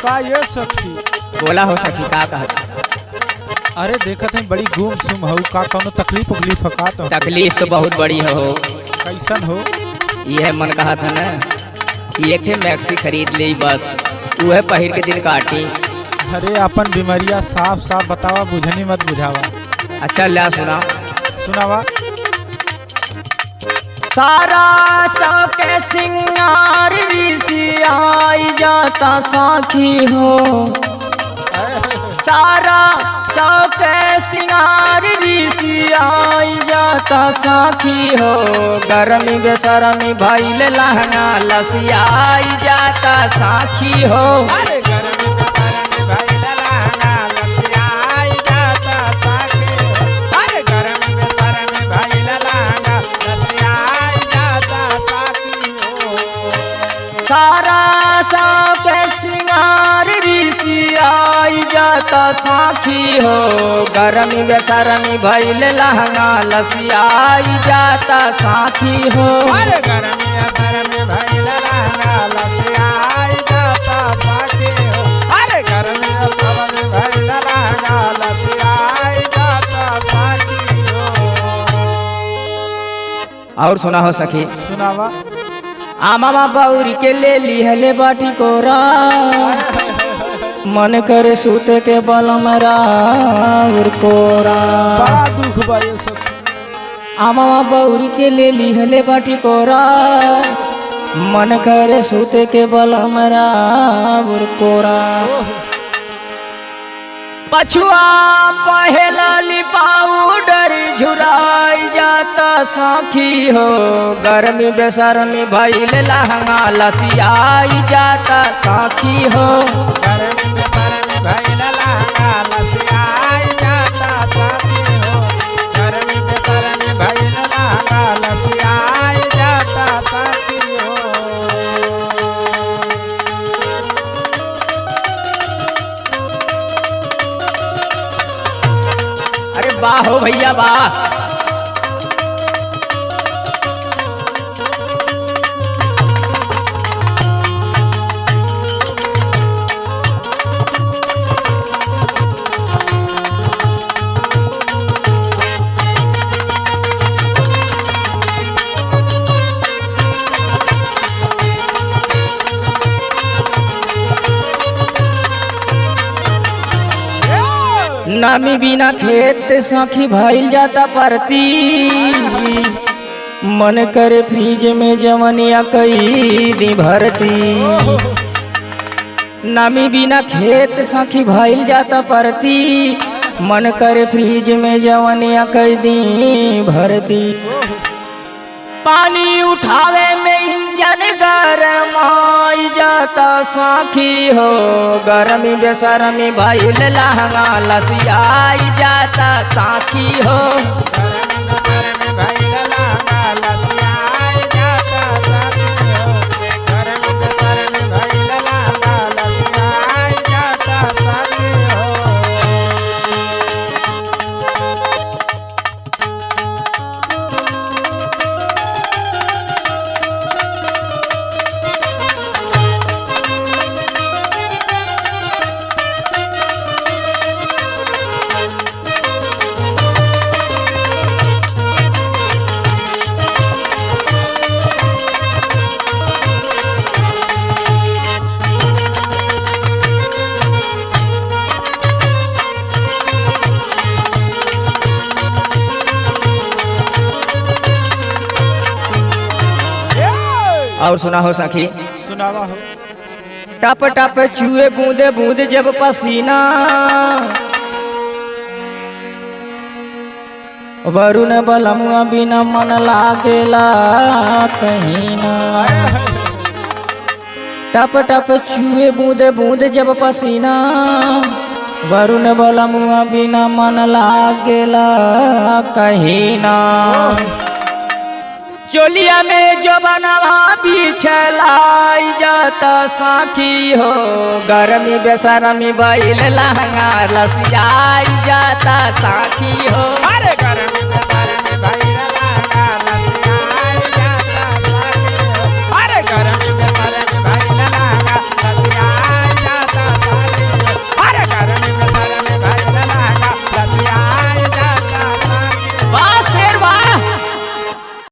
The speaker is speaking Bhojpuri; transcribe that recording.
का ये सखी? बोला हो सखी का कहत? अरे देखत है बड़ी गुम सुम हो का कौनो तकलीफ उकलीफ का तो तकलीफ तो बहुत बड़ी हो। कैसन हो? यह मन कहा था ना कि एक मैक्सी खरीद ली बस वह पहिर के दिन काटी। अरे अपन बीमारिया साफ साफ बतावा, बुझनी मत बुझावा। अच्छा ला सुना सुनावा। सारा सबके सिंगार ऋषि आई जाता साथी हो। सारा सबके सिंगार ऋषि आई जाता साथी हो। गरमी बेसरमी भइल लहंगा लसिया आई जाता साथी हो। अरे गरमी बेसरमी भइल लहंगा लसिया आई जाता साथी हो। अरे गरमी बेसरमी भइल लहंगा लसिया आई जाता साथी हो। सारा सबके सिंगार ऋषि आई जाता साथी हो। गरमी बेसरमी भइल लहंगा लसिया आई जाता साथी हो। अरे गरमी बेसरमी भइल लहंगा लसिया आई जाता साथी हो। अरे गरमी बेसरमी भइल लहंगा लसिया आई जाता साथी हो। और सुना हो सखी सुनावा। आमा बौरी के ले ली हले बाटी कोरा। मन करे सूते के बलम राउर कोरा। बड़ा दुख बा ये सब। आमा बौरी के ले ली हले बाटी कोरा। मन करे सूते के बलम राउर कोरा। पछुआ पहला ली पाउडर झुराई जाता साखी हो। गरमी बेसरमी भइल लहंगा लसियाई जाता साखी हो। गरमी बेसरमी भइल लहंगा लसिया आई जाता साथी हो। गरमी बेसरमी भइल लहंगा लसिया आई जाता साथी हो। अरे वाह हो भैया वाह। नामी बिना खेत सखी भइल जाता परती। मन करे फ्रिज में जवनिया कई दी भरती। नामी बिना खेत सखी भइल जाता परती। मन करे फ्रिज में जवनिया कई दी भरती। पानी उठावे में इंजन गरम आई जाता साखी हो। गरमी बेसरमी भइल लहंगा लसियाई जाता साखी हो। गरमी बेसरमी भइल लहंगा लसिया आई जाता साथी हो। गरमी बेसरमी भइल लहंगा लसिया आई जाता साथी हो। और सुना हो सखी। सुनावा हो। टप टप चुए बूंदे बूंदे जब पसीना। वरुण बलमुआ बिना मन लागेला कहीं ना। टप टप चुए बूंदे बूंदे जब पसीना। वरुण बलमुआ बिना मन लागेला कहीं ना। चोलिया में जो बनवा बिछलाई जाता साखी हो। गरमी बेसरमी भइल लहंगा लसियाई जाता साखी हो। अरे गरमी बेसरमी